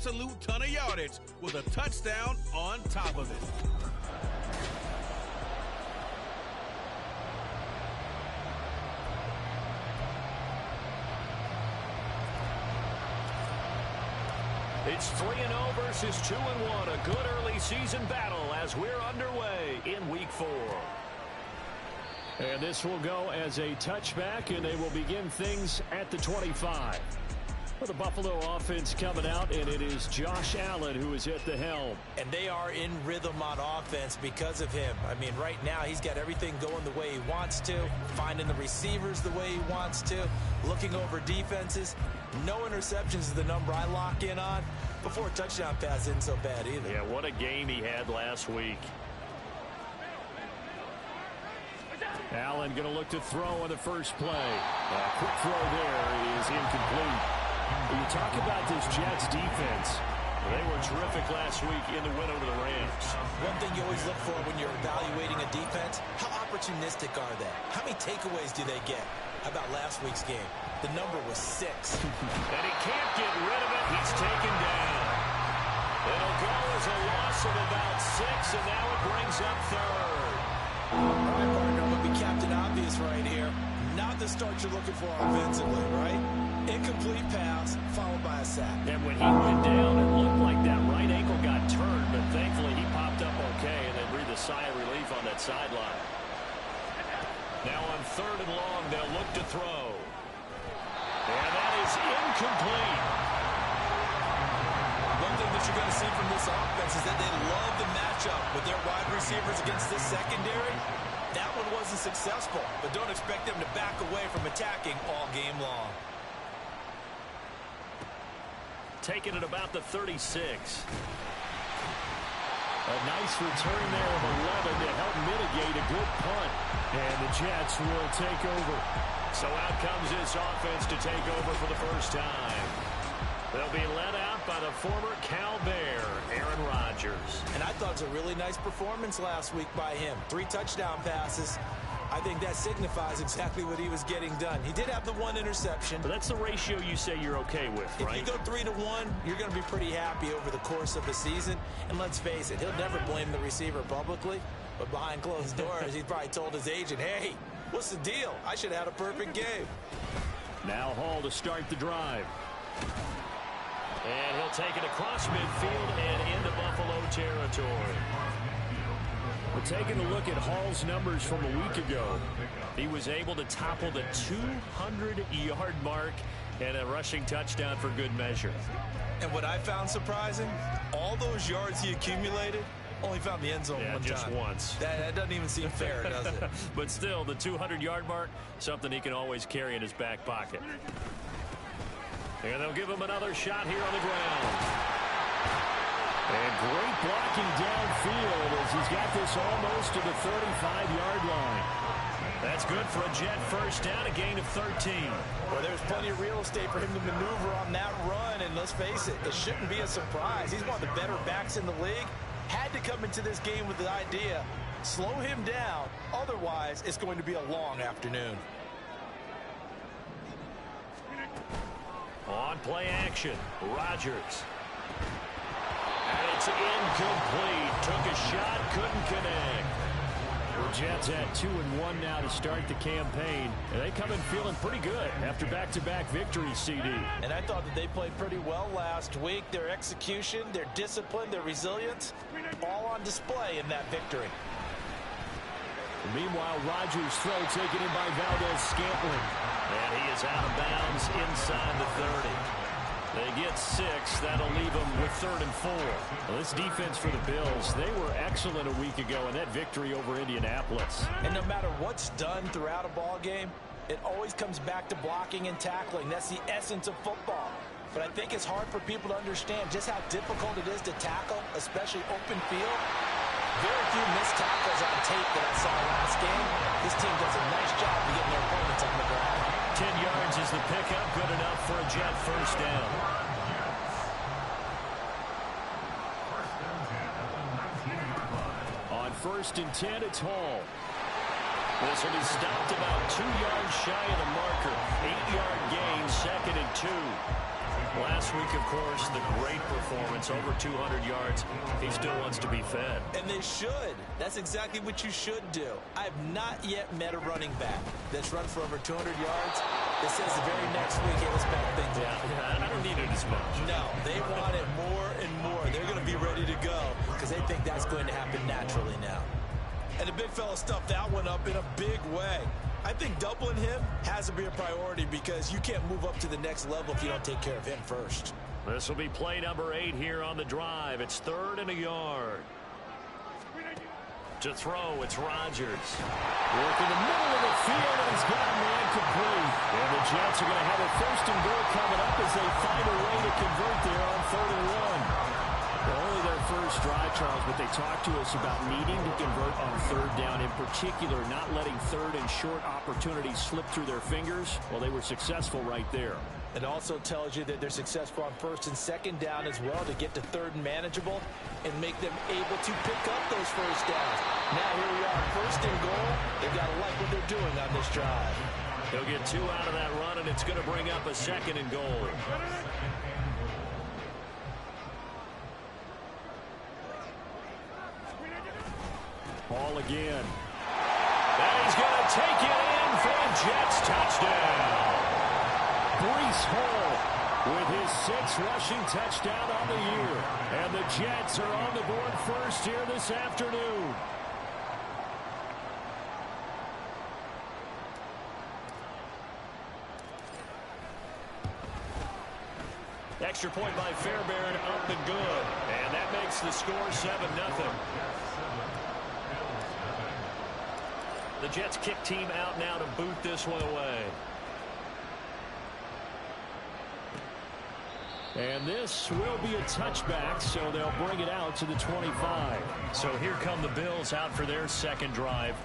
absolute ton of yardage with a touchdown on top of it. It's 3-0 versus 2-1. A good early season battle as we're underway in Week 4. And this will go as a touchback, and they will begin things at the 25. For the Buffalo offense coming out, and it is Josh Allen who is at the helm. And they are in rhythm on offense because of him. I mean, right now he's got everything going the way he wants to, finding the receivers the way he wants to, looking over defenses. No interceptions is the number I lock in on. Before a touchdown pass isn't so bad either. Yeah, what a game he had last week. Allen going to look to throw on the first play. Quick throw there is incomplete. When you talk about this Jets defense, they were terrific last week in the win over the Rams. One thing you always look for when you're evaluating a defense, how opportunistic are they? How many takeaways do they get? How about last week's game? The number was 6. And he can't get rid of it. He's taken down. It'll go as a loss of about 6, and now it brings up third. All right, partner, I'm going to be Captain Obvious right here. Not the start you're looking for offensively, right? Incomplete pass, followed by a sack. And when he went down, it looked like that right ankle got turned, but thankfully he popped up okay and then breathed a sigh of relief on that sideline. Now on 3rd and long, they'll look to throw. And that is incomplete. One thing that you're going to see from this offense is that they love the matchup with their wide receivers against this secondary. That one wasn't successful, but don't expect them to back away from attacking all game long. Taking it about the 36. A nice return there of 11 to help mitigate a good punt. And the Jets will take over. So out comes this offense to take over for the first time. They'll be led out by the former Cal Bear, Aaron Rodgers. And I thought it was a really nice performance last week by him. 3 touchdown passes. I think that signifies exactly what he was getting done. He did have the 1 interception. But that's the ratio you say you're okay with, right? If you go 3-to-1, you're going to be pretty happy over the course of the season. And let's face it, he'll never blame the receiver publicly. But behind closed doors, he probably told his agent, hey, what's the deal? I should have had a perfect game. Now Hall to start the drive. And he'll take it across midfield and into Buffalo territory. We're taking a look at Hall's numbers from a week ago. He was able to topple the 200-yard mark and a rushing touchdown for good measure. And what I found surprising, all those yards he accumulated, only found the end zone one just time. Once. That doesn't even seem fair, does it? But still, the 200-yard mark, something he can always carry in his back pocket. And they'll give him another shot here on the ground. And great blocking downfield as he's got this almost to the 35-yard line. That's good for a Jet first down, a gain of 13. Well, there's plenty of real estate for him to maneuver on that run, and let's face it, it shouldn't be a surprise. He's one of the better backs in the league. Had to come into this game with the idea, slow him down, otherwise it's going to be a long afternoon. On play action, Rodgers. And it's incomplete. Took a shot, couldn't connect. The Jets at 2-1 now to start the campaign. And they come in feeling pretty good after back-to-back victories, CD. And I thought that they played pretty well last week. Their execution, their discipline, their resilience, all on display in that victory. Meanwhile, Rodgers' throw taken in by Valdez-Scantling. And he is out of bounds inside the 30. They get 6. That'll leave them with 3rd and 4. Well, this defense for the Bills, they were excellent a week ago in that victory over Indianapolis. And no matter what's done throughout a ball game, it always comes back to blocking and tackling. That's the essence of football. But I think it's hard for people to understand just how difficult it is to tackle, especially open field. Very few missed tackles on tape that I saw last game. This team does a nice job of getting their opponents on the ground. 10 yards is the pickup, good enough for a Jet first down. On 1st and 10, it's Hall. This will be stopped about 2 yards shy of the marker. 8-yard gain, 2nd and 2. Last week, of course, the great performance, over 200 yards. He still wants to be fed. And they should. That's exactly what you should do. I have not yet met a running back that's run for over 200 yards that says the very next week, hey, let's back things up. Yeah, I don't need it as much. No, they want it more and more. They're going to be ready to go because they think that's going to happen naturally now. And the big fella stuffed that one up in a big way. I think doubling him has to be a priority because you can't move up to the next level if you don't take care of him first. This will be play number 8 here on the drive. It's 3rd and a yard. To throw, it's Rodgers. Work in the middle of the field, and he's got a man complete. And the Jets are going to have a 1st and goal coming up as they find a way to convert there on 3rd and 1. Only their first drive, Charles, but they talked to us about needing to convert on 3rd down, in particular, not letting 3rd and short opportunities slip through their fingers. Well, they were successful right there. It also tells you that they're successful on 1st and 2nd down as well to get to 3rd and manageable and make them able to pick up those 1st downs. Now here we are, 1st and goal. They've got to like what they're doing on this drive. They'll get 2 out of that run, and it's going to bring up a 2nd and goal. Ball again. And he's going to take it in for a Jets touchdown. Breece Hall with his 6th rushing touchdown on the year. And the Jets are on the board first here this afternoon. Extra point by Fairbairn, up and good. And that makes the score 7-0. The Jets kick team out now to boot this one away. And this will be a touchback, so they'll bring it out to the 25. So here come the Bills out for their 2nd drive.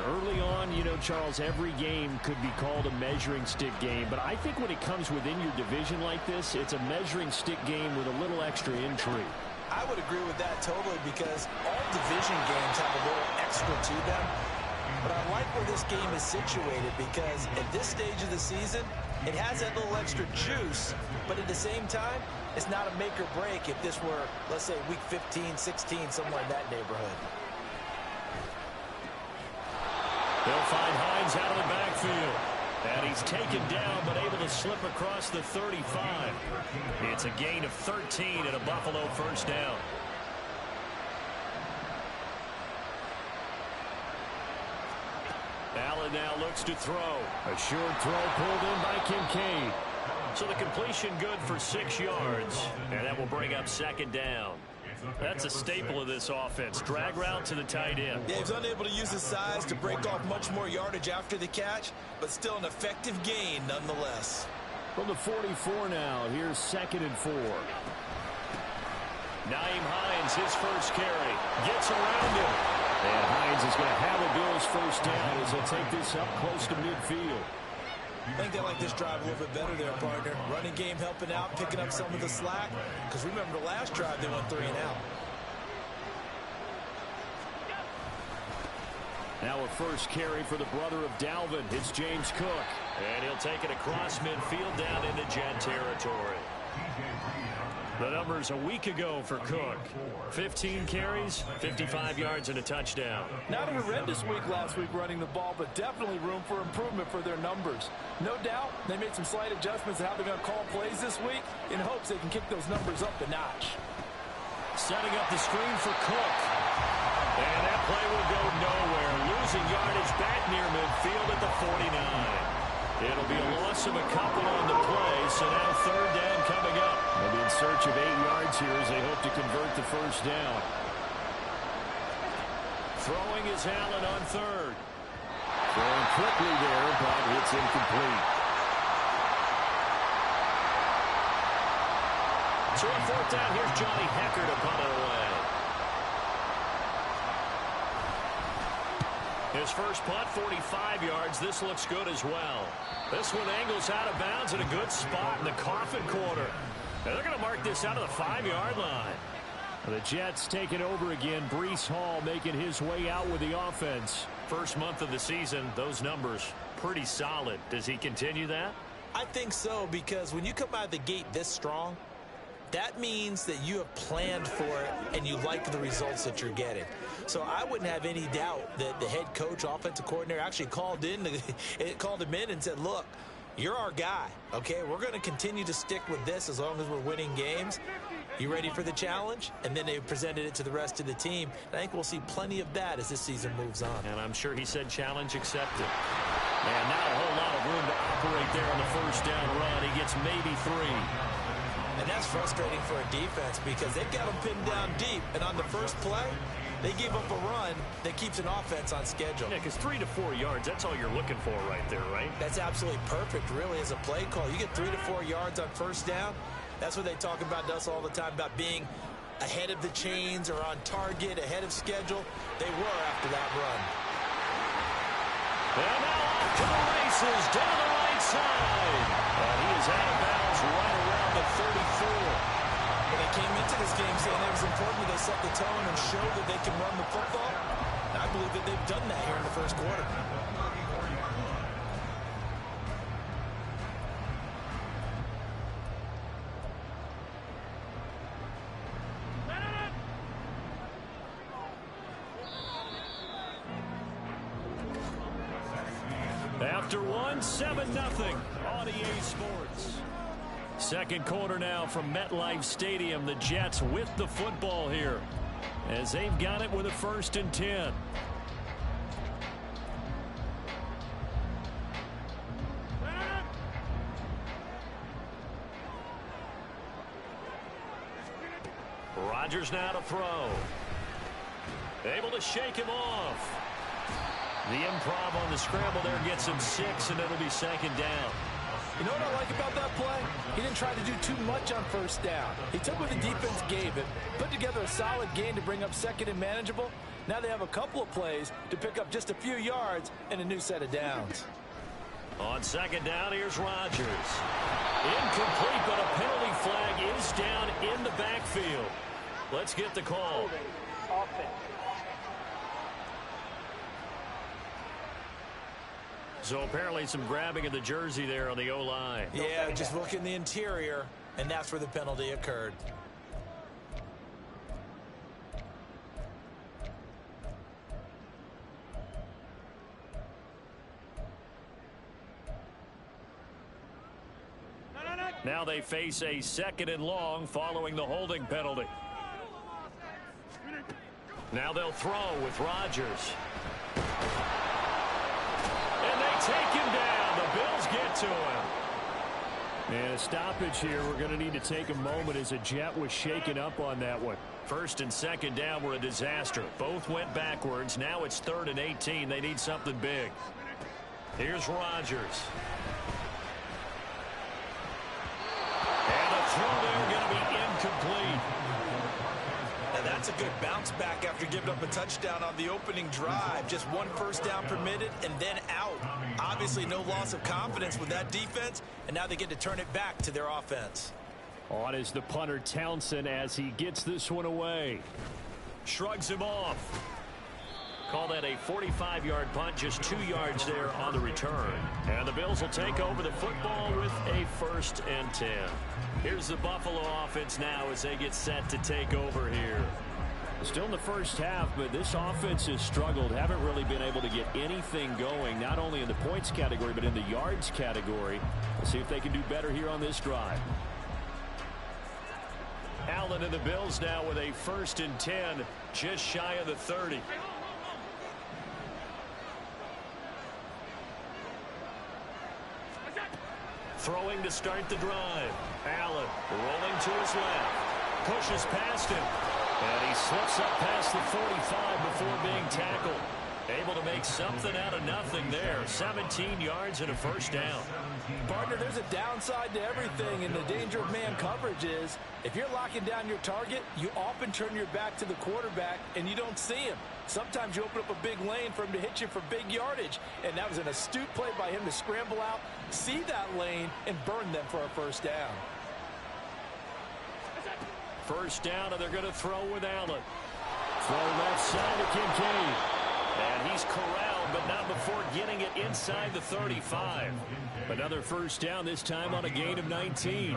Early on, you know, Charles, every game could be called a measuring stick game. But I think when it comes within your division like this, it's a measuring stick game with a little extra intrigue. I would agree with that totally because all division games have a little extra to them. But I like where this game is situated because at this stage of the season, it has that little extra juice, but at the same time, it's not a make or break if this were, let's say, week 15, 16, somewhere in that neighborhood. They'll find Hines out of the backfield. And he's taken down, but able to slip across the 35. It's a gain of 13 and a Buffalo 1st down. Allen now looks to throw. A short throw pulled in by Kincaid. So the completion good for 6 yards. And that will bring up 2nd down. That's a staple of this offense. Drag route to the tight end. Yeah, he's unable to use his size to break off much more yardage after the catch, but still an effective gain nonetheless. From the 44 now, here's 2nd and 4. Nyheim Hines, his first carry, gets around him. And Hines is going to have a Bills 1st down as he'll take this up close to midfield. I think they like this drive a little bit better there, partner. Running game helping out, picking up some of the slack. Because remember the last drive, they went 3 and out. Now a first carry for the brother of Dalvin. It's James Cook. And he'll take it across midfield down into Jet territory. The numbers a week ago for Cook. 15 carries, 55 yards, and a touchdown. Not a horrendous week last week running the ball, but definitely room for improvement for their numbers. No doubt, they made some slight adjustments to how they're going to call plays this week in hopes they can kick those numbers up a notch. Setting up the screen for Cook. And that play will go nowhere. Losing yardage back near midfield at the 49. It'll be a loss of a couple on the play, so now 3rd down coming up. They'll be in search of 8 yards here as they hope to convert the 1st down. Throwing is Allen on 3rd. Throwing quickly there, but it's incomplete. So on 4th down, here's Johnny Hecker to punt it away. His first punt, 45 yards. This looks good as well. This one angles out of bounds in a good spot in the coffin corner. And they're going to mark this out of the 5-yard line. The Jets taking over again. Breece Hall making his way out with the offense. First month of the season, those numbers pretty solid. Does he continue that? I think so, because when you come out of the gate this strong, that means that you have planned for it and you like the results that you're getting. So I wouldn't have any doubt that the head coach, offensive coordinator, actually called him in and said, look, you're our guy, okay? We're going to continue to stick with this as long as we're winning games. You ready for the challenge? And then they presented it to the rest of the team. And I think we'll see plenty of that as this season moves on. And I'm sure he said challenge accepted. And now a whole lot of room to operate there on the first down run. He gets maybe 3. And that's frustrating for a defense because they've got them pinned down deep. And on the first play, they give up a run that keeps an offense on schedule. Yeah, because 3 to 4 yards, that's all you're looking for right there, right? That's absolutely perfect, really, as a play call. You get 3 to 4 yards on first down. That's what they talk about to us all the time, about being ahead of the chains or on target, ahead of schedule. They were after that run. And now off to the races down the right side. And he is out of bounds right around the 34. When they came into this game saying it was important that they set the tone and show that they can run the football, and I believe that they've done that here in the first quarter. After 7-0 on EA Sports. Second quarter now from MetLife Stadium. The Jets with the football here as they've got it with a 1st and 10. Rodgers now to throw. Able to shake him off. The improv on the scramble there gets him 6, and it'll be 2nd down. You know what I like about that play? He didn't try to do too much on first down. He took what the defense gave him, put together a solid gain to bring up 2nd and manageable. Now they have a couple of plays to pick up just a few yards and a new set of downs. On 2nd down, here's Rodgers. Incomplete, but a penalty flag is down in the backfield. Let's get the call. So apparently some grabbing of the jersey there on the O-line. Yeah, just look in the interior, and that's where the penalty occurred. Now they face a 2nd and long following the holding penalty. Now they'll throw with Rodgers. And they take him down. The Bills get to him. And a stoppage here. We're going to need to take a moment as a Jet was shaken up on that one. 1st and 2nd down were a disaster. Both went backwards. Now it's 3rd and 18. They need something big. Here's Rodgers. And the throw there going to be incomplete. And that's a good bounce back after giving up a touchdown on the opening drive. Just 1 first down permitted and then out. Obviously no loss of confidence with that defense, and now they get to turn it back to their offense. On is the punter Townsend as he gets this one away. Shrugs him off. Call that a 45-yard punt, just 2 yards there on the return. And the Bills will take over the football with a 1st and 10. Here's the Buffalo offense now as they get set to take over here. Still in the first half, but this offense has struggled. Haven't really been able to get anything going, not only in the points category, but in the yards category. We'll see if they can do better here on this drive. Allen and the Bills now with a 1st and 10, just shy of the 30. Throwing to start the drive. Allen rolling to his left. Pushes past him. And he slips up past the 45 before being tackled. Able to make something out of nothing there. 17 yards and a 1st down. Partner, there's a downside to everything, and the danger of man coverage is if you're locking down your target, you often turn your back to the quarterback and you don't see him. Sometimes you open up a big lane for him to hit you for big yardage, and that was an astute play by him to scramble out, see that lane, and burn them for a 1st down. 1st down, and they're going to throw with Allen. Throw left side to Kincaid. And he's corralled but not before getting it inside the 35. Another first down, this time on a gain of 19.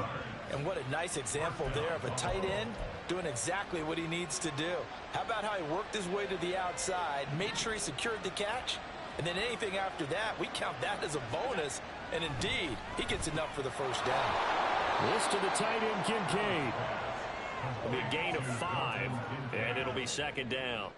And what a nice example there of a tight end doing exactly what he needs to do. How about how he worked his way to the outside, made sure he secured the catch, and then anything after that, we count that as a bonus. And indeed, he gets enough for the first down. This to the tight end, Kincaid. It'll be a gain of 5, and it'll be second down.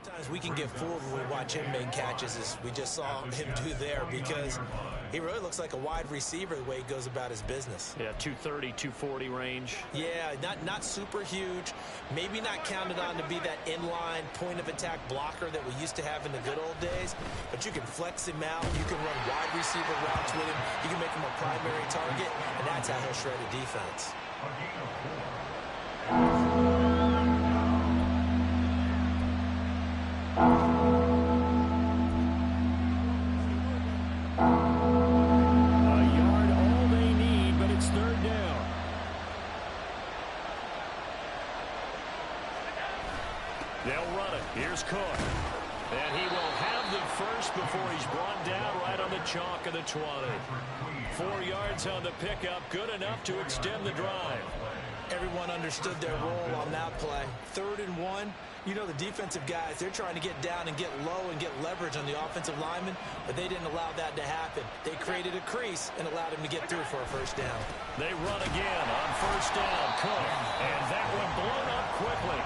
Sometimes we can get fooled when we watch him make catches, as we just saw him do there, because he really looks like a wide receiver the way he goes about his business. Yeah, 230, 240 range. Yeah, not super huge. Maybe not counted on to be that inline point-of-attack blocker that we used to have in the good old days, but you can flex him out. You can run wide receiver routes with him. You can make him a primary target, and that's how he'll shred a defense. They'll run it. Here's Cook. And he will have the first before he's brought down right on the chalk of the 20. 4 yards on the pickup. Good enough to extend the drive. Everyone understood their role on that play. 3rd and 1. You know, the defensive guys, they're trying to get down and get low and get leverage on the offensive lineman, but they didn't allow that to happen. They created a crease and allowed him to get through for a first down. They run again on first down. Cook. And that one blown up quickly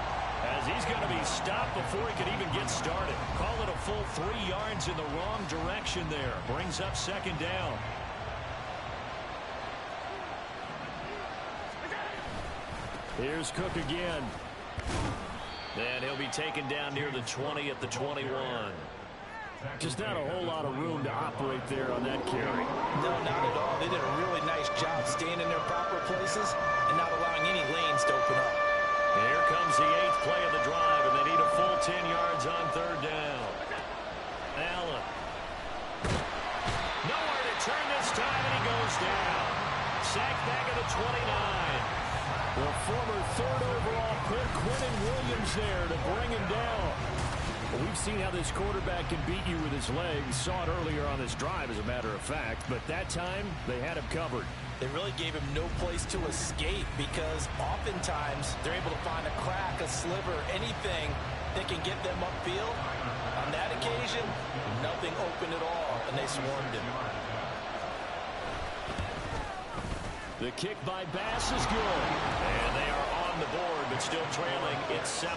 as as he's going to be stopped before he could even get started. Call it a full 3 yards in the wrong direction there. Brings up second down. Here's Cook again. And he'll be taken down near the 20 at the 21. Just not a whole lot of room to operate there on that carry. No, not at all. They did a really nice job staying in their proper places and not allowing any lanes to open up. And here comes the 8th play of the drive, and they need a full 10 yards on third down. Allen. Nowhere to turn this time, and he goes down. Sacked back at the 29. The former 3rd overall pick, Quentin Williams there to bring him down. Well, we've seen how this quarterback can beat you with his legs. Saw it earlier on this drive, as a matter of fact. But that time, they had him covered. They really gave him no place to escape because oftentimes they're able to find a crack, a sliver, anything that can get them upfield. On that occasion, nothing open at all, and they swarmed him. The kick by Bass is good. And they are on the board, but still trailing. It's 7-3.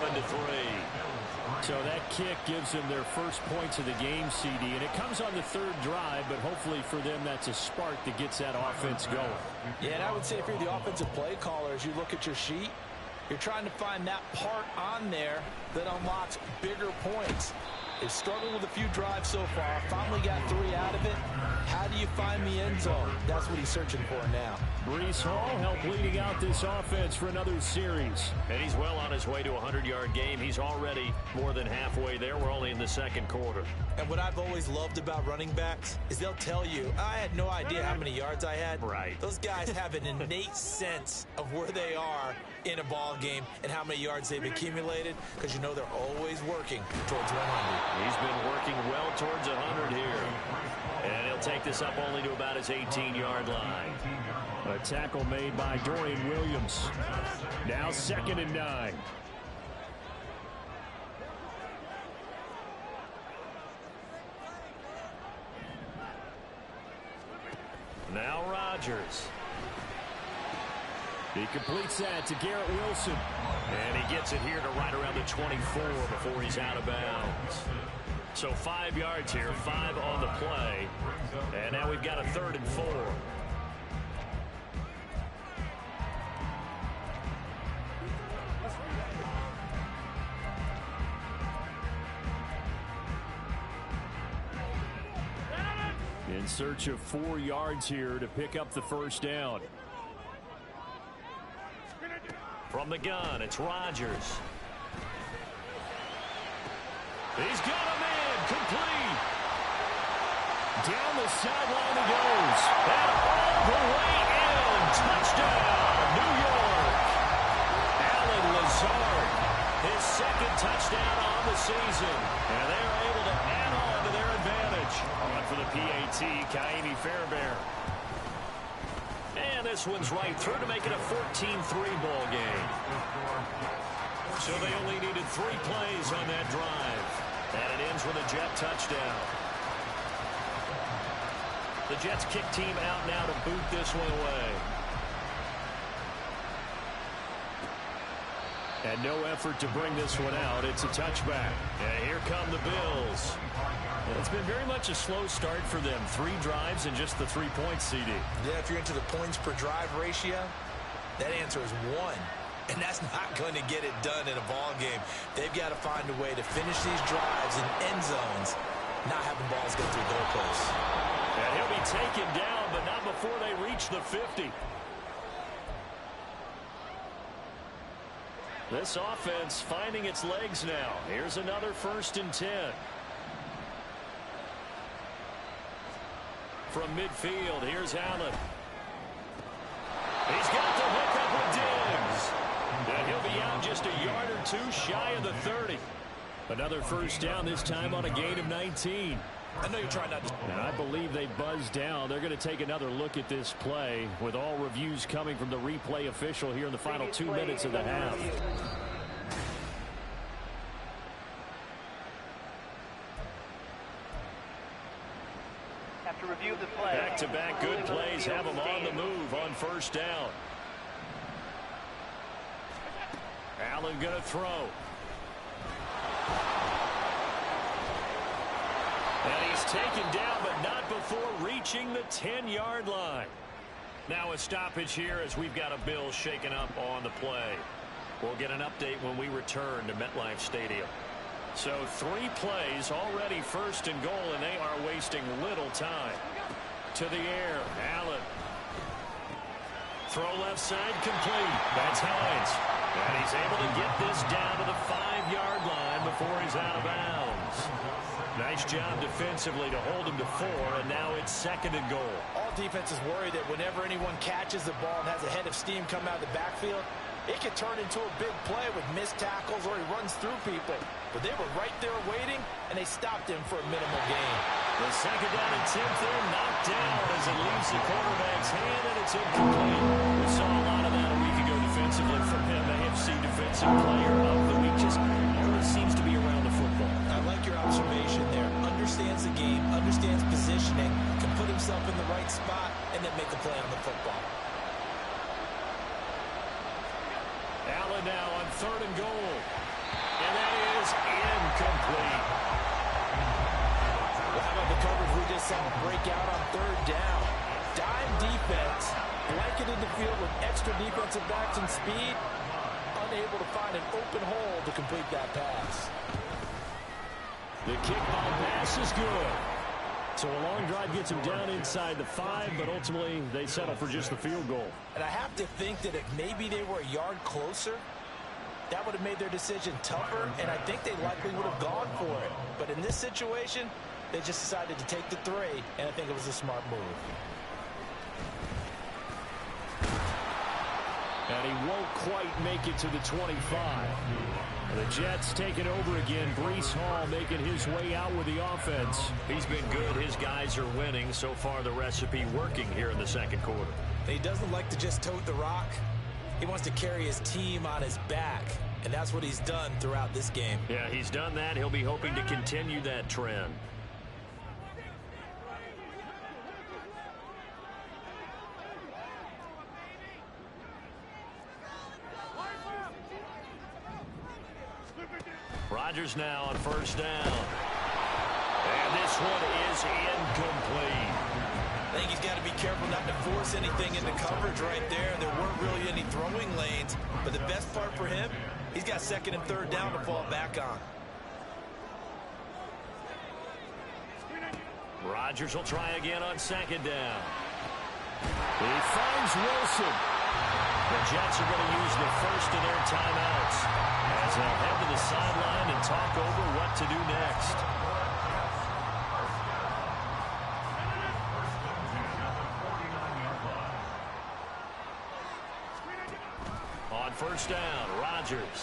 So that kick gives them their first points of the game, CD. And it comes on the 3rd drive, but hopefully for them that's a spark that gets that offense going. Yeah, and I would say if you're the offensive play caller, as you look at your sheet, you're trying to find that part on there that unlocks bigger points. They've struggled with a few drives so far. Finally got 3 out of it. How do you find the end zone? That's what he's searching for now. Breece Hall helped leading out this offense for another series. And he's well on his way to a 100-yard game. He's already more than halfway there. We're only in the 2nd quarter. And what I've always loved about running backs is they'll tell you, I had no idea how many yards I had. Right. Those guys have an innate sense of where they are in a ball game and how many yards they've accumulated because you know they're always working towards 100. He's been working well towards 100 here. And he'll take this up only to about his 18-yard line. A tackle made by Dorian Williams. Now 2nd and 9. Now Rodgers. He completes that to Garrett Wilson. And he gets it here to right around the 24 before he's out of bounds. So 5 yards here, 5 on the play. And now we've got a 3rd and 4. In search of 4 yards here to pick up the first down. From the gun, it's Rodgers. He's got a man, complete. Down the sideline he goes. And all the way in. Touchdown, New York. Allen Lazard, his 2nd touchdown on the season. And they're able to add on to their advantage. On for the PAT, Kaimi Fairbairn. And this one's right through to make it a 14-3 ball game. So they only needed 3 plays on that drive. And it ends with a Jet touchdown. The Jets kick team out now to boot this one away. And no effort to bring this one out. It's a touchback. And here come the Bills. It's been very much a slow start for them. 3 drives and just the 3 points, CD. Yeah, if you're into the points per drive ratio, that answer is 1. And that's not going to get it done in a ball game. They've got to find a way to finish these drives in end zones, not having balls go through goalposts. And he'll be taken down, but not before they reach the 50. This offense finding its legs now. Here's another 1st and 10. From midfield, here's Allen. He's got the hook up with Diggs. And he'll be out just a yard or 2 shy of the 30. Another first down, this time on a gain of 19. I know you're trying not to. And I believe they buzzed down. They're going to take another look at this play with all reviews coming from the replay official here in the final 2 minutes of the half. After review of the play. Back-to-back good plays have them on the move on first down. Allen going to throw. He's taken down, but not before reaching the 10-yard line. Now a stoppage here as we've got a Bills shaken up on the play. We'll get an update when we return to MetLife Stadium. So 3 plays already first and goal, and they are wasting little time. To the air, Allen. Throw left side complete. That's Hines. And he's able to get this down to the 5-yard line before he's out of bounds. Nice job defensively to hold him to 4, and now it's 2nd and goal. All defenses worry that whenever anyone catches the ball and has a head of steam come out of the backfield, it could turn into a big play with missed tackles or he runs through people. But they were right there waiting, and they stopped him for a minimal gain. The 2nd down and 10th there, knocked down as it leaves the quarterback's hand, and it's incomplete. We saw a lot of that a week ago defensively from him. AFC Defensive Player of the Week. Just always seems to be around the football. I like your observation there. Understands the game, understands positioning, can put himself in the right spot, and then make a play on the football. Allen now on 3rd and goal. And that is incomplete. Well, how about the coverage we just saw break out on 3rd down? Dime defense, blanketed the field with extra defensive backs and speed, unable to find an open hole to complete that pass. The kick by pass is good. So a long drive gets him down inside the 5, but ultimately they settle for just the field goal. And I have to think that if maybe they were a yard closer, that would have made their decision tougher, and I think they likely would have gone for it. But in this situation, they just decided to take the 3, and I think it was a smart move. And he won't quite make it to the 25. The Jets take it over again. Breece Hall making his way out with the offense. He's been good. His guys are winning. So far, the recipe working here in the 2nd quarter. He doesn't like to just tote the rock. He wants to carry his team on his back, and that's what he's done throughout this game. Yeah, he's done that. He'll be hoping to continue that trend. Rodgers now on 1st down. And this one is incomplete. I think he's got to be careful not to force anything into coverage right there. There weren't really any throwing lanes, but the best part for him, he's got 2nd and 3rd down to fall back on. Rodgers will try again on 2nd down. He finds Wilson. The Jets are going to use the first of their timeouts as they'll head to the sideline and talk over what to do next. On 1st down, Rodgers.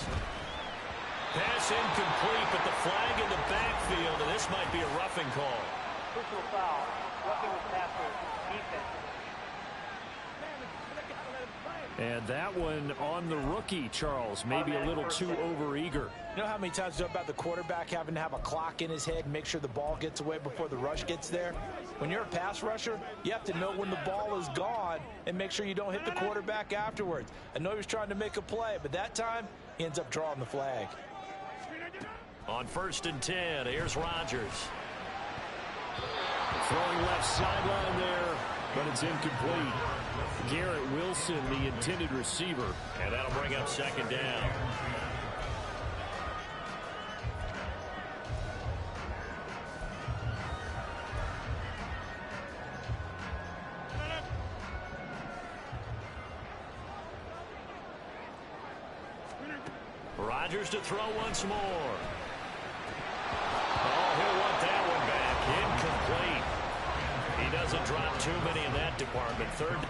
Pass incomplete, but the flag in the backfield, and this might be a roughing call. Personal foul. Roughing the passer. Defense. And that one on the rookie, Charles. Maybe a little too overeager. You know how many times you know about the quarterback having to have a clock in his head and make sure the ball gets away before the rush gets there? When you're a pass rusher, you have to know when the ball is gone and make sure you don't hit the quarterback afterwards. I know he was trying to make a play, but that time he ends up drawing the flag. On 1st and 10, here's Rodgers. Throwing left sideline there, but it's incomplete. Garrett Wilson, the intended receiver. And that'll bring up 2nd down. Rodgers to throw once more. Oh, he'll want that one back. Incomplete. He doesn't drop too many in that department. 3rd.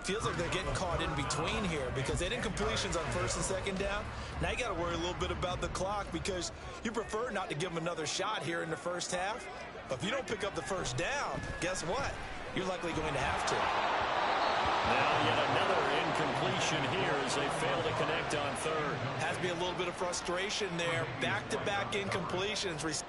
Feels like they're getting caught in between here because they didn't completions on 1st and 2nd down. Now you got to worry a little bit about the clock because you prefer not to give them another shot here in the 1st half. But if you don't pick up the 1st down, guess what? You're likely going to have to. Now yet another incompletion here as they fail to connect on third. Has to be a little bit of frustration there. Back-to-back incompletions.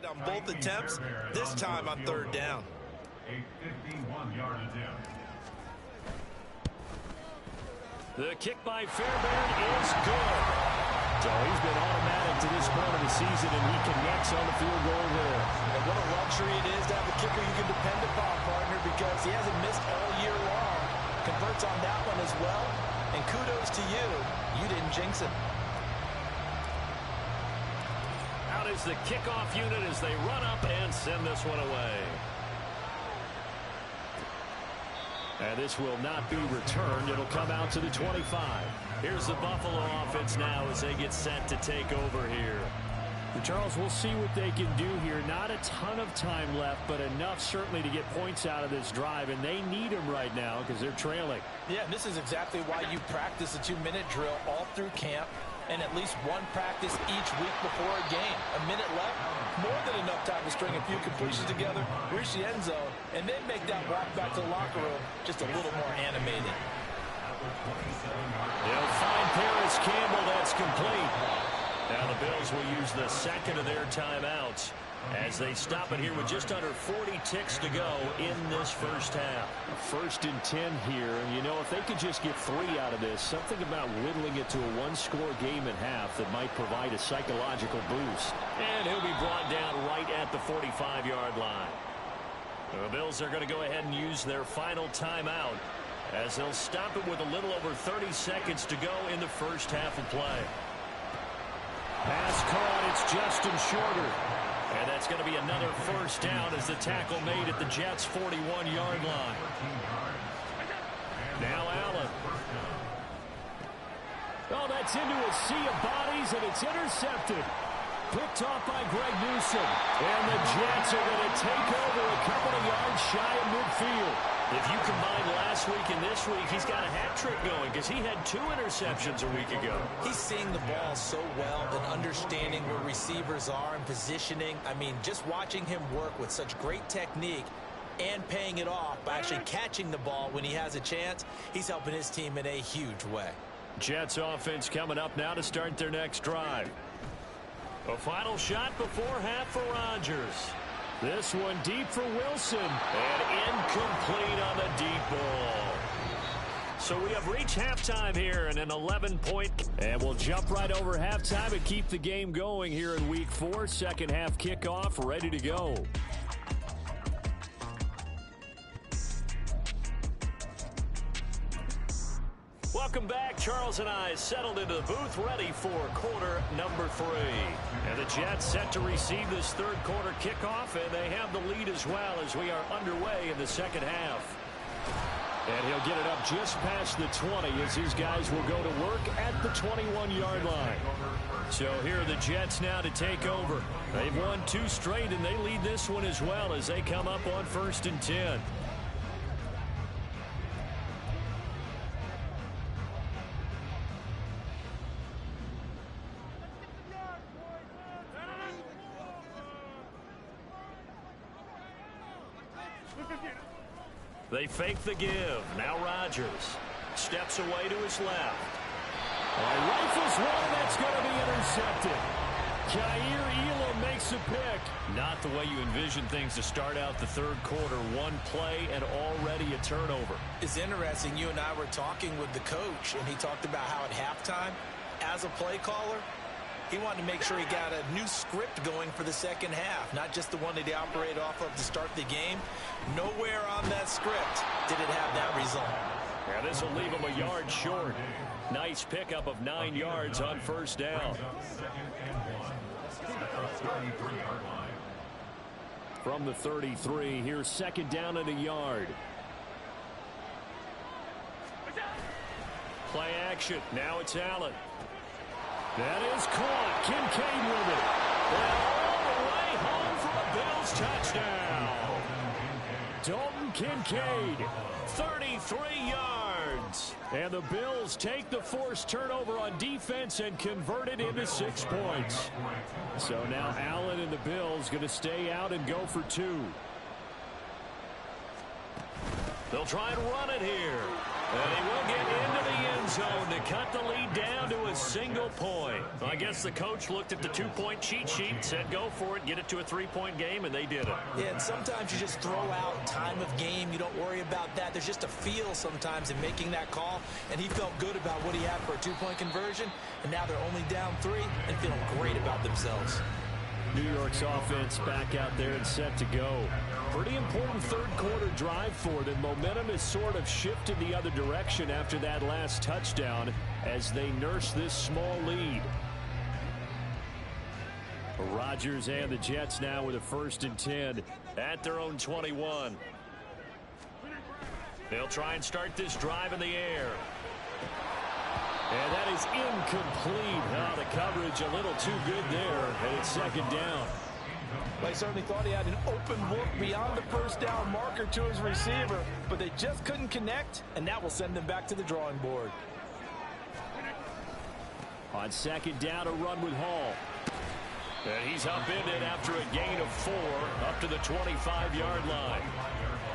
On both attempts, this time on third down. A 51-yard attempt. The kick by Fairbairn is good. So he's been automatic to this point of the season, and he connects on the field goal there. And what a luxury it is to have a kicker you can depend upon, partner, because he hasn't missed all year long. Converts on that one as well, and kudos to you. You didn't jinx it. Out is the kickoff unit as they run up and send this one away. And this will not be returned. It'll come out to the 25. Here's the Buffalo offense now as they get set to take over here. Charles, we'll see what they can do here. Not a ton of time left, but enough certainly to get points out of this drive, and they need them right now because they're trailing. Yeah, and this is exactly why you practice a 2-minute drill all through camp and at least one practice each week before a game. A minute left, more than enough time to string a few completions together, reach the end zone, and then make that walk back to the locker room just a little more animated. They'll find Paris Campbell. That's complete. Now the Bills will use the second of their timeouts as they stop it here with just under 40 ticks to go in this first half. 1st and 10 here, and you know, if they could just get 3 out of this, something about whittling it to a one-score game at half that might provide a psychological boost. And he'll be brought down right at the 45-yard line. The Bills are going to go ahead and use their final timeout as they'll stop it with a little over 30 seconds to go in the first half of play. Pass caught, it's Justin Shorter. And that's going to be another first down as the tackle made at the Jets' 41-yard line. Now Allen. Oh, that's into a sea of bodies, and it's intercepted. Picked off by Greg Newsome. And the Jets are going to take over a couple of yards shy of midfield. If you combine last week and this week, he's got a hat trick going because he had 2 interceptions a week ago. He's seeing the ball so well and understanding where receivers are and positioning. I mean, just watching him work with such great technique and paying it off by actually catching the ball when he has a chance, he's helping his team in a huge way. Jets offense coming up now to start their next drive. A final shot before half for Rodgers. This one deep for Wilson. And incomplete on the deep ball. So we have reached halftime here and an 11-point. And we'll jump right over halftime and keep the game going here in Week 4. Second half kickoff ready to go. Welcome back. Charles and I settled into the booth ready for quarter number 3. And the Jets set to receive this third quarter kickoff, and they have the lead as well as we are underway in the second half. And he'll get it up just past the 20 as his guys will go to work at the 21-yard line. So here are the Jets now to take over. They've won 2 straight, and they lead this one as well as they come up on 1st and 10. They fake the give. Now Rodgers steps away to his left. Rifles one, that's going to be intercepted. Kaiir Elam makes a pick. Not the way you envision things to start out the third quarter. One play and already a turnover. It's interesting. You and I were talking with the coach, and he talked about how at halftime, as a play caller, he wanted to make sure he got a new script going for the second half, not just the one that he operated off of to start the game. Nowhere on that script did it have that result. Yeah, this will leave him a yard short. Nice pickup of 9 yards on first down. From the 33, here's second down and a yard. Play action. Now it's Allen. That is caught. Kincaid with it. And all the way home for a Bills touchdown. Dalton Kincaid, 33 yards. And the Bills take the forced turnover on defense and convert it into 6 points. So now Allen and the Bills going to stay out and go for 2. They'll try and run it here. And he will get into the end zone to cut the lead down to a single point. Well, I guess the coach looked at the 2-point cheat sheet, said go for it, get it to a 3-point game, and they did it. Yeah, and sometimes you just throw out time of game. You don't worry about that. There's just a feel sometimes in making that call, and he felt good about what he had for a 2-point conversion, and now they're only down 3 and feeling great about themselves. New York's offense back out there and set to go. Pretty important third-quarter drive for them. Momentum has sort of shifted the other direction after that last touchdown as they nurse this small lead. Rodgers and the Jets now with a 1st and 10 at their own 21. They'll try and start this drive in the air. And that is incomplete. The coverage a little too good there, and it's 2nd down. They certainly thought he had an open look beyond the first down marker to his receiver, but they just couldn't connect, and that will send them back to the drawing board. On 2nd down, a run with Hall. And he's upended after a gain of 4 up to the 25-yard line.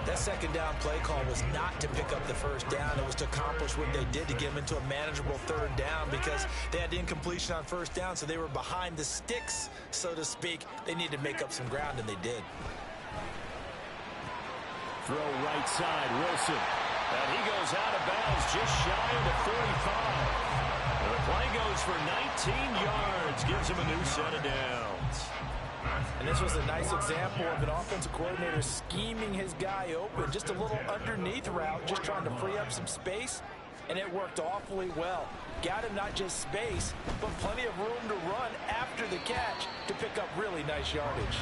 That 2nd down play call was not to pick up the 1st down. It was to accomplish what they did to get them into a manageable 3rd down because they had the incompletion on 1st down, so they were behind the sticks, so to speak. They needed to make up some ground, and they did. Throw right side, Wilson. And he goes out of bounds just shy of the 45. And the play goes for 19 yards, gives him a new set of downs. And this was a nice example of an offensive coordinator scheming his guy open. Just a little underneath route, just trying to free up some space, and it worked awfully well. Got him not just space, but plenty of room to run after the catch to pick up really nice yardage.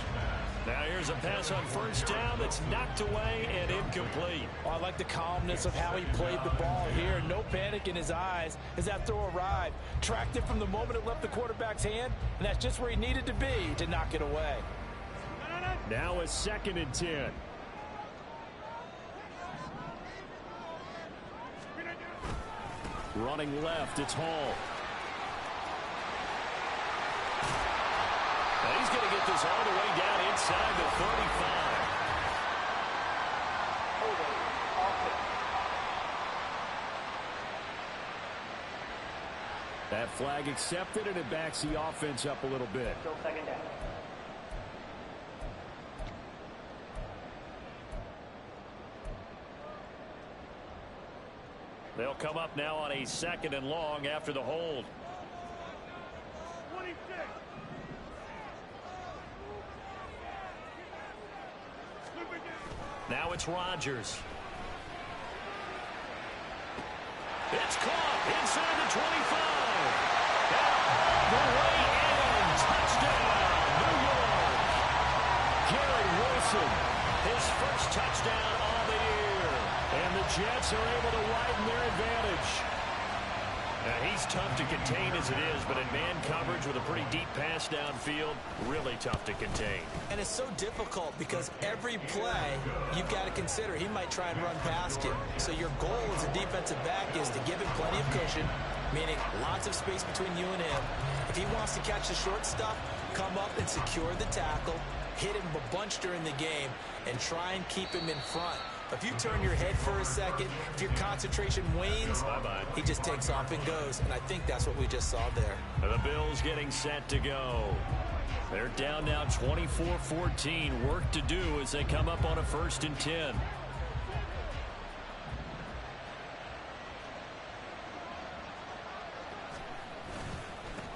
Now here's a pass on 1st down that's knocked away and incomplete. Oh, I like the calmness of how he played the ball here. No panic in his eyes as that throw arrived. Tracked it from the moment it left the quarterback's hand, and that's just where he needed to be to knock it away. Now a 2nd and 10. Running left, it's Hall. And he's going to get this all the way down inside the 35. That flag accepted, and it backs the offense up a little bit. Still 2nd down. They'll come up now on a 2nd and long after the hold. 26. Now it's Rodgers. It's caught inside the 25. And all the way in. Touchdown, New York. Garrett Wilson, His 1st touchdown on the year. and the Jets are able to widen their advantage. Now, he's tough to contain as it is, but in man coverage with a pretty deep pass downfield, really tough to contain. And it's so difficult because every play you've got to consider he might try and run past you. So your goal as a defensive back is to give him plenty of cushion, meaning lots of space between you and him. If he wants to catch the short stuff, come up and secure the tackle, hit him a bunch during the game, and try and keep him in front. If you turn your head for a second, if your concentration wanes, he just takes off and goes. And I think that's what we just saw there. And the Bills getting set to go. They're down now 24-14. Work to do as they come up on a 1st and 10.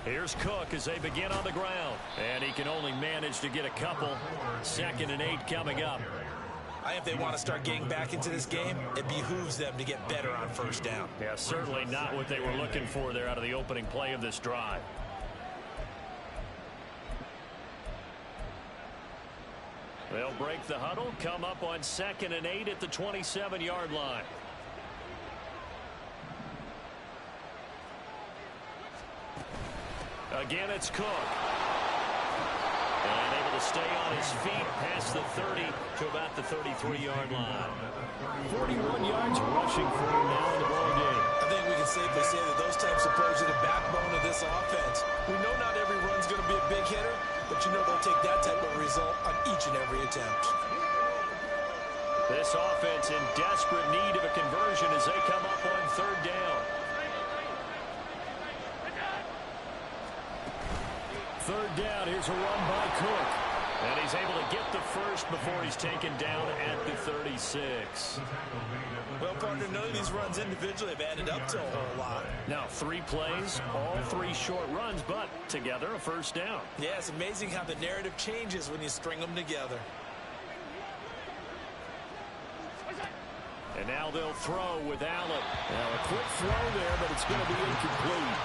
Here's Cook as they begin on the ground. And he can only manage to get a couple. 2nd and 8 coming up. I think if they want to start getting back into this game, it behooves them to get better on 1st down. Yeah, certainly not what they were looking for there out of the opening play of this drive. They'll break the huddle, come up on 2nd and 8 at the 27-yard line. Again, it's Cook. And able to stay on his feet past the 30 to about the 33-yard line. 41 yards rushing for him now in the ball game. I think we can safely say that those types of plays are the backbone of this offense. We know not every run's going to be a big hitter, but you know they'll take that type of result on each and every attempt. This offense in desperate need of a conversion as they come up on third down. Third down, here's a run by Cook. And he's able to get the first before he's taken down at the 36. Well, partner, none of these runs individually have added up to a whole lot. Now, 3 plays, all 3 short runs, but together a first down. Yeah, it's amazing how the narrative changes when you string them together. And now they'll throw with Allen. Now a quick throw there, but it's going to be incomplete.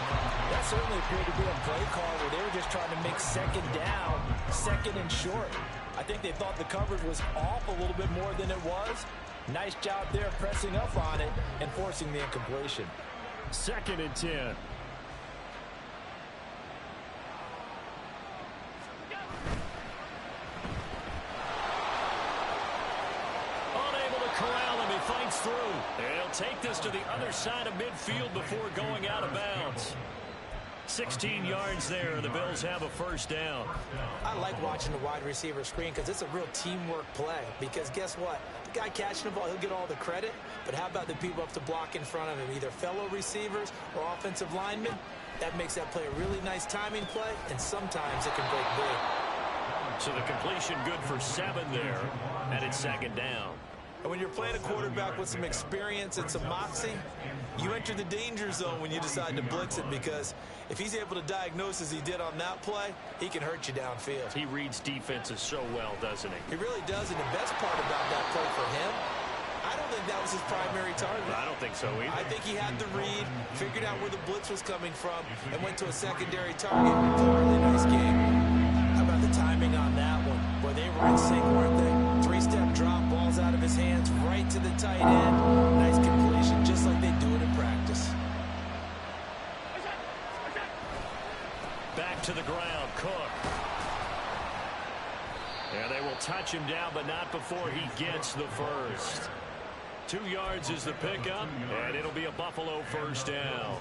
That certainly appeared to be a play call where they were just trying to make second down, second and short. I think they thought the coverage was off a little bit more than it was. Nice job there pressing up on it and forcing the incompletion. 2nd and 10. Corral him, he fights through. And he'll take this to the other side of midfield before going out of bounds. 16 yards there, and the Bills have a first down. I like watching the wide receiver screen because it's a real teamwork play. Because guess what? The guy catching the ball, he'll get all the credit. But how about the people up to block in front of him, either fellow receivers or offensive linemen? That makes that play a really nice timing play, and sometimes it can break big. So the completion good for 7 there, and it's 2nd down. And when you're playing a quarterback with some experience and some moxie, you enter the danger zone when you decide to blitz it, because if he's able to diagnose as he did on that play, he can hurt you downfield. He reads defenses so well, doesn't he? He really does, and the best part about that play for him, I don't think that was his primary target. I don't think so either. I think he had the read, figured out where the blitz was coming from, and went to a secondary target. It was a really nice game. How about the timing on that one? Boy, they were in sync, weren't they? 3-step drop, balls out of his hands, right to the tight end. Nice completion, just like they do it in practice. Back to the ground, Cook. And they will touch him down, but not before he gets the first. 2 yards is the pickup, and it'll be a Buffalo first down.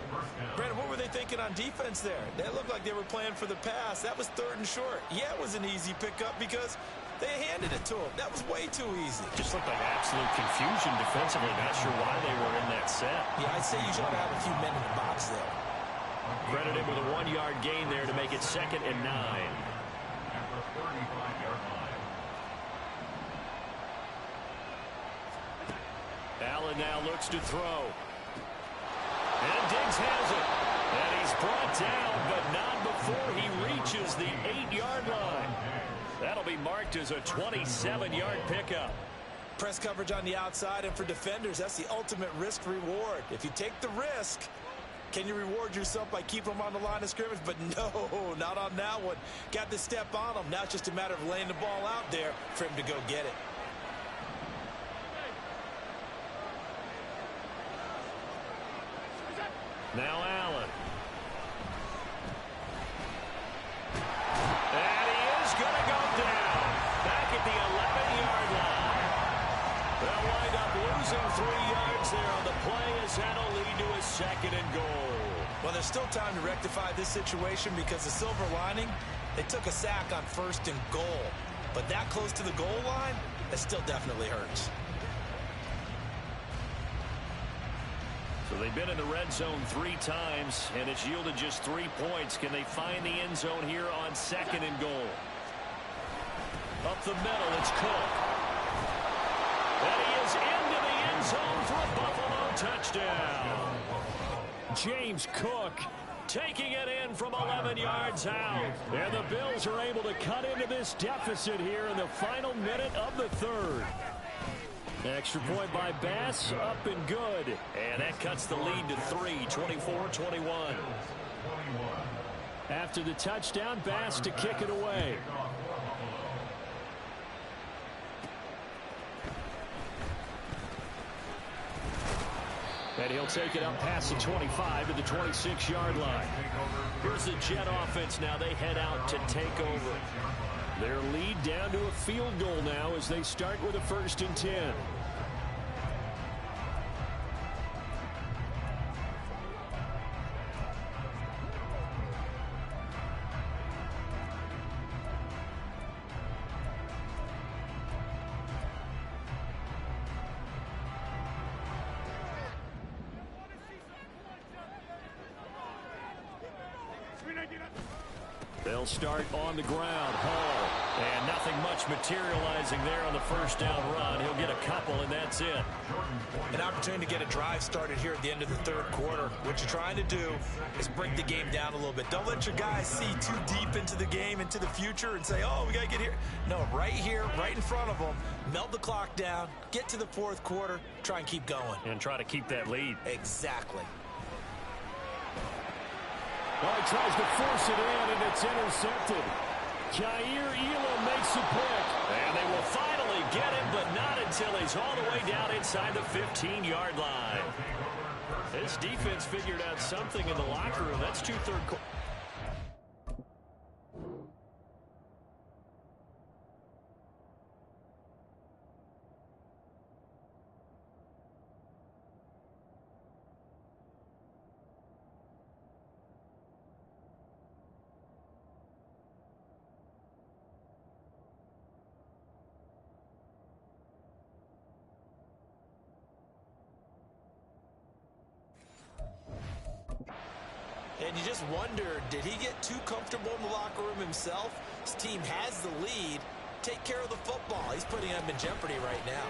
Brandon, what were they thinking on defense there? That looked like they were playing for the pass. That was 3rd and short. Yeah, it was an easy pickup because they handed it to him. That was way too easy. Just looked like absolute confusion defensively. Not sure why they were in that set. Yeah, I'd say you should have a few men in the box there. Credit him with a 1-yard gain there to make it 2nd and 9. Allen now looks to throw. And Diggs has it. And he's brought down, but not before he reaches the 8-yard line. That'll be marked as a 27-yard pickup. Press coverage on the outside, and for defenders, that's the ultimate risk-reward. If you take the risk, can you reward yourself by keeping them on the line of scrimmage? But no, not on that one. Got the step on him. Now it's just a matter of laying the ball out there for him to go get it. Now Allen. And he is going to go down. Back at the 11-yard line. They'll wind up losing 3 yards there on the play as that'll lead to a 2nd and goal. Well, there's still time to rectify this situation because the silver lining, they took a sack on 1st and goal. But that close to the goal line, that still definitely hurts. So they've been in the red zone 3 times, and it's yielded just 3 points. Can they find the end zone here on 2nd and goal? Up the middle, it's Cook. And he is into the end zone for a Buffalo touchdown. James Cook taking it in from 11 yards out. And the Bills are able to cut into this deficit here in the final minute of the 3rd. Extra point by Bass, up and good. And that cuts the lead to 3, 24-21. After the touchdown, Bass to kick it away. And he'll take it up past the 25 to the 26-yard line. Here's Here's the Jet offense now. They head out to take over. Their lead down to a field goal now as they start with a 1st and 10. They'll start on the ground. Hall. And nothing much materializing there on the 1st down run. He'll get a couple, and that's it. An opportunity to get a drive started here at the end of the 3rd quarter. What you're trying to do is break the game down a little bit. Don't let your guys see too deep into the game, into the future, and say, oh, we got to get here. No, right here, right in front of them. Melt the clock down, get to the 4th quarter, try and keep going. And try to keep that lead. Exactly. Well, he tries to force it in, and it's intercepted. Jair Elam makes a pick. And they will finally get him, but not until he's all the way down inside the 15-yard line. This defense figured out something in the locker room. That's 2 third quarters. And you just wonder, did he get too comfortable in the locker room himself? His team has the lead. Take care of the football. He's putting them in jeopardy right now.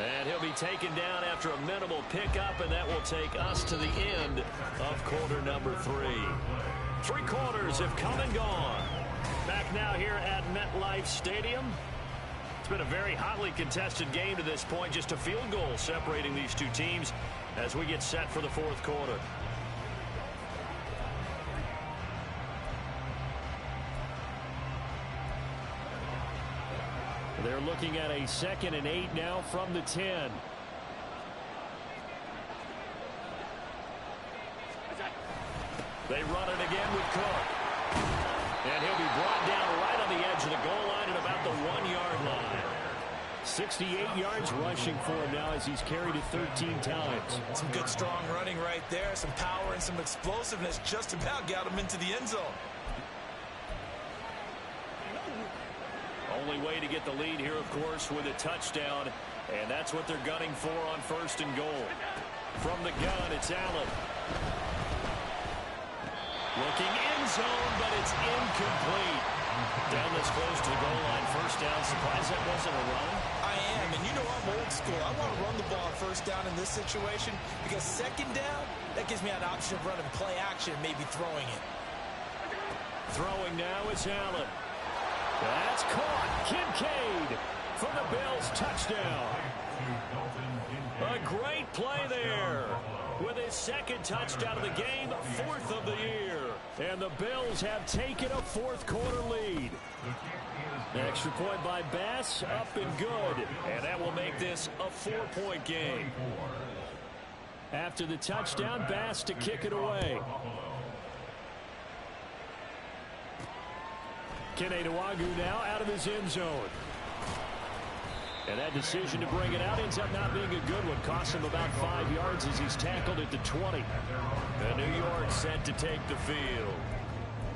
And he'll be taken down after a minimal pickup, and that will take us to the end of quarter number 3. 3 quarters have come and gone. Back now here at MetLife Stadium. It's been a very hotly contested game to this point. Just a field goal separating these two teams as we get set for the 4th quarter. They're looking at a 2nd and 8 now from the 10. They run it again with Cook. And he'll be brought down right on the edge of the goal line at about the 1-yard line. 68 yards rushing for him now as he's carried it 13 times. Some good strong running right there. Some power and some explosiveness just about got him into the end zone. Only way to get the lead here, of course, with a touchdown. And that's what they're gunning for on 1st and goal. From the gun, it's Allen. Looking end zone, but it's incomplete. Down this close to the goal line, 1st down. Surprised that wasn't a run? I am, and you know I'm old school. I want to run the ball on 1st down in this situation because 2nd down, that gives me an option of running play action and maybe throwing it. Throwing now is Allen. That's caught. Kincaid for the Bills touchdown. A great play there. With his 2nd touchdown of the game, 4th of the year. And the Bills have taken a 4th quarter lead. Extra point by Bass, up and good. And that will make this a 4-point game. After the touchdown, Bass to kick it away. Keneduagu now out of his end zone. And that decision to bring it out ends up not being a good one. Costs him about 5 yards as he's tackled at the 20. And New York set to take the field.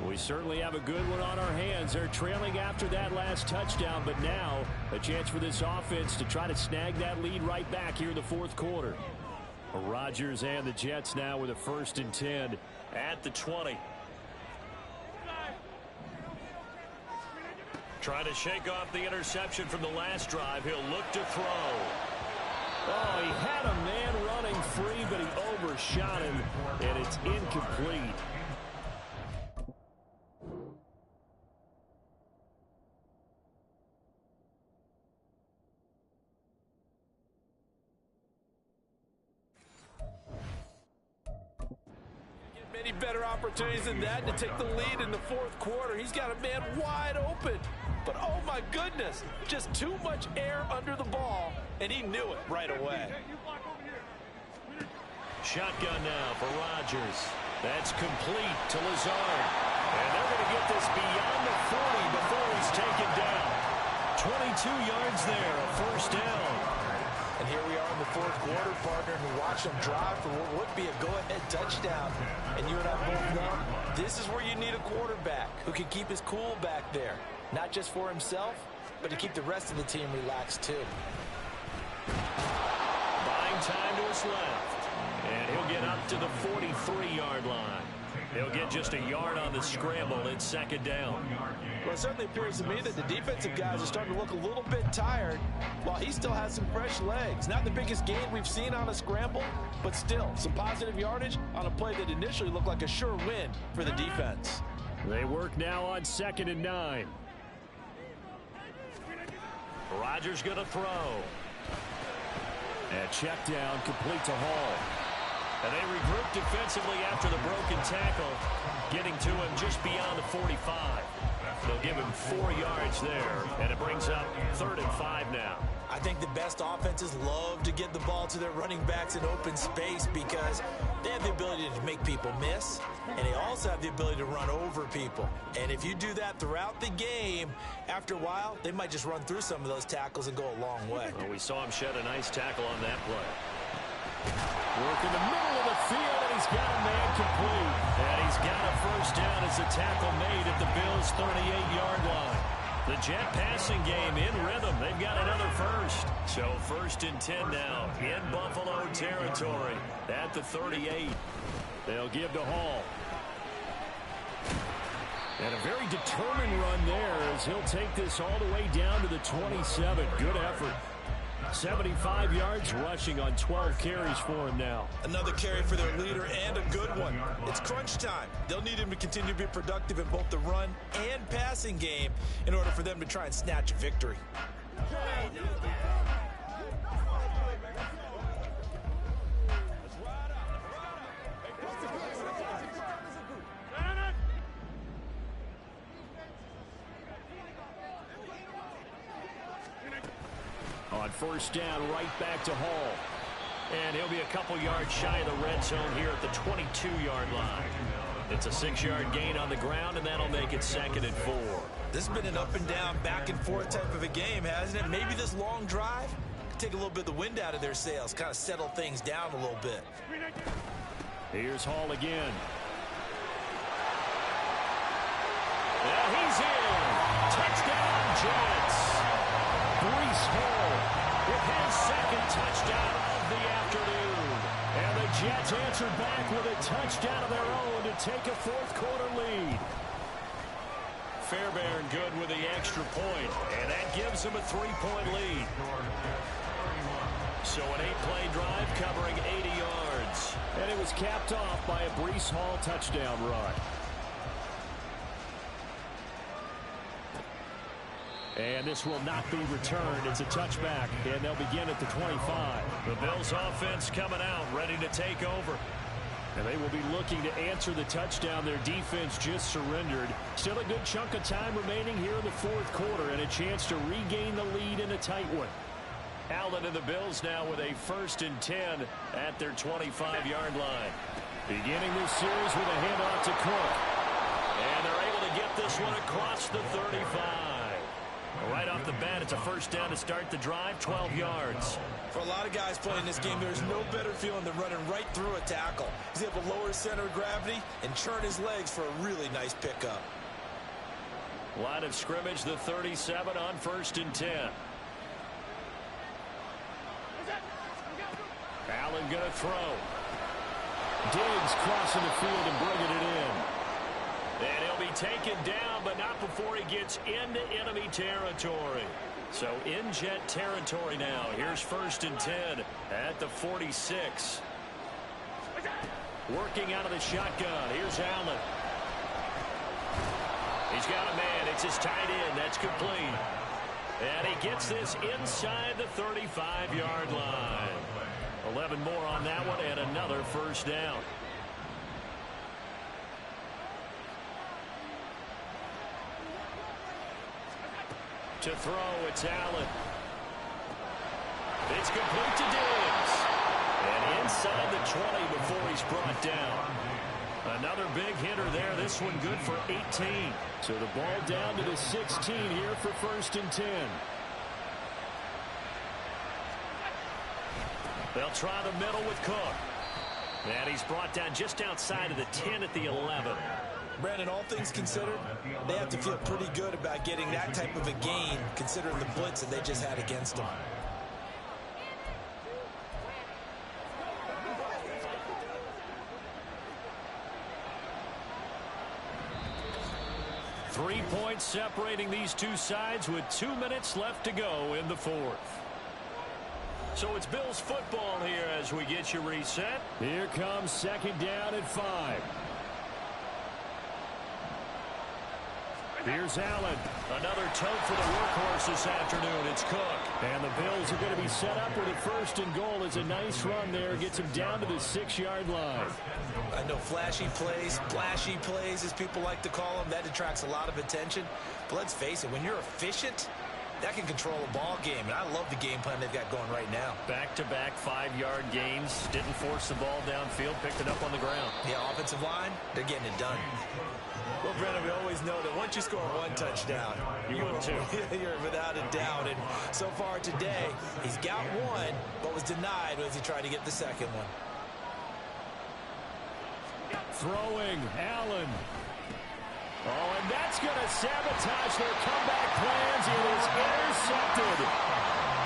We certainly have a good one on our hands. They're trailing after that last touchdown, but now a chance for this offense to try to snag that lead right back here in the 4th quarter. Rodgers and the Jets now with a 1st and 10 at the 20. Trying to shake off the interception from the last drive. He'll look to throw. Oh, he had a man running free, but he overshot him, and it's incomplete. Many better opportunities than that to take the lead in the 4th quarter. He's got a man wide open. But, oh, my goodness, just too much air under the ball, and he knew it right away. Shotgun now for Rodgers. That's complete to Lazard. get this beyond the 40 before he's taken down. 22 yards there, a first down. And here we are in the fourth quarter, partner, and watch them drive for what would be a go-ahead touchdown. And you and I both know this is where you need a quarterback who can keep his cool back there. Not just for himself, but to keep the rest of the team relaxed too. Buying time to his left. And he'll get up to the 43-yard line. He'll get just a yard on the scramble. It's second down. Well, it certainly appears to me that the defensive guys are starting to look a little bit tired while he still has some fresh legs. Not the biggest gain we've seen on a scramble, but still some positive yardage on a play that initially looked like a sure win for the defense. They work now on 2nd and 9. Rodgers going to throw. And check down, complete to Hall. And they regroup defensively after the broken tackle, getting to him just beyond the 45. They'll give him 4 yards there, and it brings up 3rd and 5 now. I think the best offenses love to get the ball to their running backs in open space because they have the ability to make people miss, and they also have the ability to run over people. And if you do that throughout the game, after a while, they might just run through some of those tackles and go a long way. Well, we saw him shed a nice tackle on that play. Work in the middle of the field, and he's got a man complete. And he's got a first down as the tackle made at the Bills' 38-yard line. The Jet passing game in rhythm. They've got another first. So 1st and 10 now in Buffalo territory at the 38. They'll give to Hall. And a very determined run there as he'll take this all the way down to the 27. Good effort. 75 yards rushing on 12 carries for him now. Another carry for their leader and a good one. It's crunch time. They'll need him to continue to be productive in both the run and passing game in order for them to try and snatch a victory. On first down, right back to Hall. And he'll be a couple yards shy of the red zone here at the 22-yard line. It's a 6-yard gain on the ground, and that'll make it 2nd and 4. This has been an up and down, back and forth type of a game, hasn't it? Maybe this long drive can take a little bit of the wind out of their sails, kind of settle things down a little bit. Here's Hall again. And he's in. Touchdown, Jets. Breece Hall with his 2nd touchdown of the afternoon. And the Jets answered back with a touchdown of their own to take a fourth-quarter lead. Fairbairn good with the extra point, and that gives him a 3-point lead. So an 8-play drive covering 80 yards. And it was capped off by a Breece Hall touchdown run. And this will not be returned. It's a touchback, and they'll begin at the 25. The Bills offense coming out, ready to take over. And they will be looking to answer the touchdown their defense just surrendered. Still a good chunk of time remaining here in the fourth quarter and a chance to regain the lead in a tight one. Allen and the Bills now with a 1st and 10 at their 25-yard line. Beginning this series with a handoff to Cook. And they're able to get this one across the 35. Right off the bat, it's a first down to start the drive, 12 yards. For a lot of guys playing this game, there's no better feeling than running right through a tackle. He's able to lower his center of gravity and churn his legs for a really nice pickup. Line of scrimmage, the 37 on 1st and 10. Allen going to throw. Diggs crossing the field and bringing it in. And he'll be taken down, but not before he gets into enemy territory. So in Jet territory now. Here's 1st and 10 at the 46. Working out of the shotgun. Here's Allen. He's got a man. It's his tight end. That's complete. And he gets this inside the 35-yard line. 11 more on that one and another first down. To throw, it's Allen. It's complete to Diggs. And inside the 20 before he's brought down. Another big hitter there. This one good for 18. So the ball down to the 16 here for 1st and 10. They'll try the middle with Cook. And he's brought down just outside of the 10 at the 11. Brandon, all things considered, they have to feel pretty good about getting that type of a gain, considering the blitz that they just had against them. Three points separating these two sides with 2 minutes left to go in the fourth. So it's Bills football here as we get you reset. Here comes 2nd down and 5. Here's Allen. Another tote for the workhorse this afternoon. It's Cook. And the Bills are going to be set up with a 1st and goal. It's a nice run there. Gets him down to the 6-yard line. I know flashy plays, splashy plays, as people like to call them, that attracts a lot of attention. But let's face it, when you're efficient, that can control a ball game. And I love the game plan they've got going right now. Back-to-back 5-yard gains. Didn't force the ball downfield. Picked it up on the ground. Yeah, offensive line, they're getting it done. Well, Brennan, we always know that once you score one touchdown, you win two. You're without a doubt. And so far today, he's got one, but was denied as he tried to get the second one. Throwing, Allen. Oh, and that's going to sabotage their comeback plans. It is intercepted.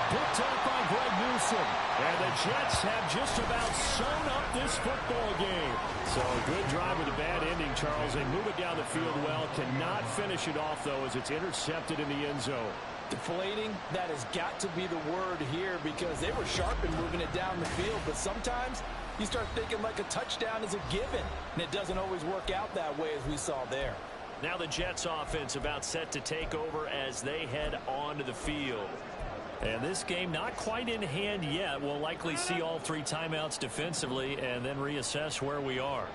Picked up by Greg Newsome. And the Jets have just about sewn up this football game. So a good drive with a bad ending, Charles. They move it down the field well. Cannot finish it off, though, as it's intercepted in the end zone. Deflating, that has got to be the word here, because they were sharp in moving it down the field. But sometimes you start thinking like a touchdown is a given, and it doesn't always work out that way, as we saw there. Now the Jets offense about set to take over as they head onto the field. And this game not quite in hand yet. We'll likely see all 3 timeouts defensively and then reassess where we are.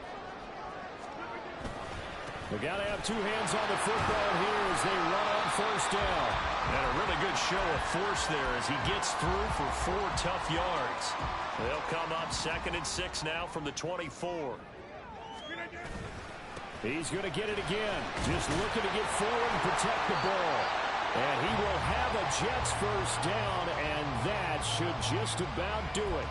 We got to have 2 hands on the football here as they run on 1st down. And a really good show of force there as he gets through for 4 tough yards. They'll come up 2nd and 6 now from the 24. He's going to get it again. Just looking to get forward and protect the ball. And he will have a Jets 1st down, and that should just about do it.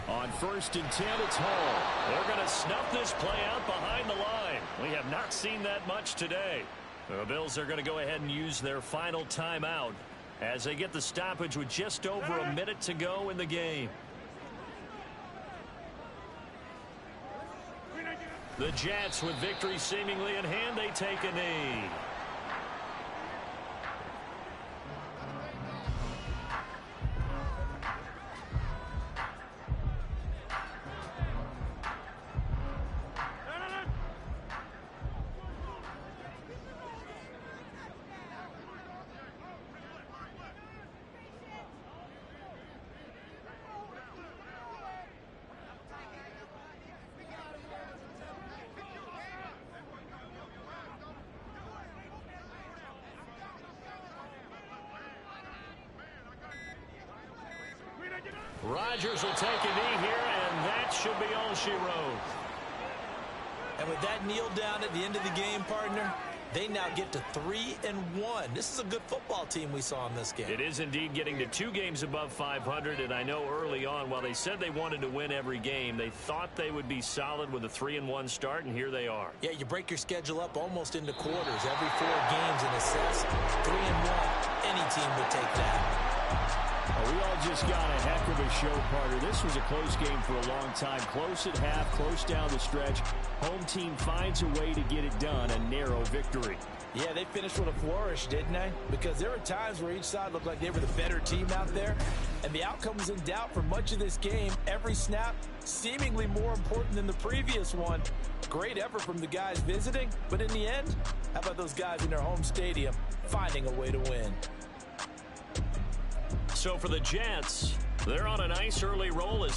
On 1st and 10, it's Hall. They're going to snuff this play out behind the line. We have not seen that much today. The Bills are going to go ahead and use their final timeout as they get the stoppage with just over a minute to go in the game. The Jets, with victory seemingly in hand, they take a knee. Rodgers will take a knee here, and that should be all she wrote. And with that kneel down at the end of the game, partner, they now get to 3-1. This is a good football team we saw in this game. It is indeed getting to 2 games above 500, and I know early on, while they said they wanted to win every game, they thought they would be solid with a 3-1 start, and here they are. Yeah, you break your schedule up almost into quarters. Every 4 games in assess. 3-1. Any team would take that. We all just got a heck of a show, partner. This was a close game for a long time. Close at half, close down the stretch. Home team finds a way to get it done, a narrow victory. Yeah, they finished with a flourish, didn't they? Because there were times where each side looked like they were the better team out there, and the outcome was in doubt for much of this game. Every snap seemingly more important than the previous one. Great effort from the guys visiting, but in the end, how about those guys in their home stadium finding a way to win? So for the Jets, they're on a nice early roll as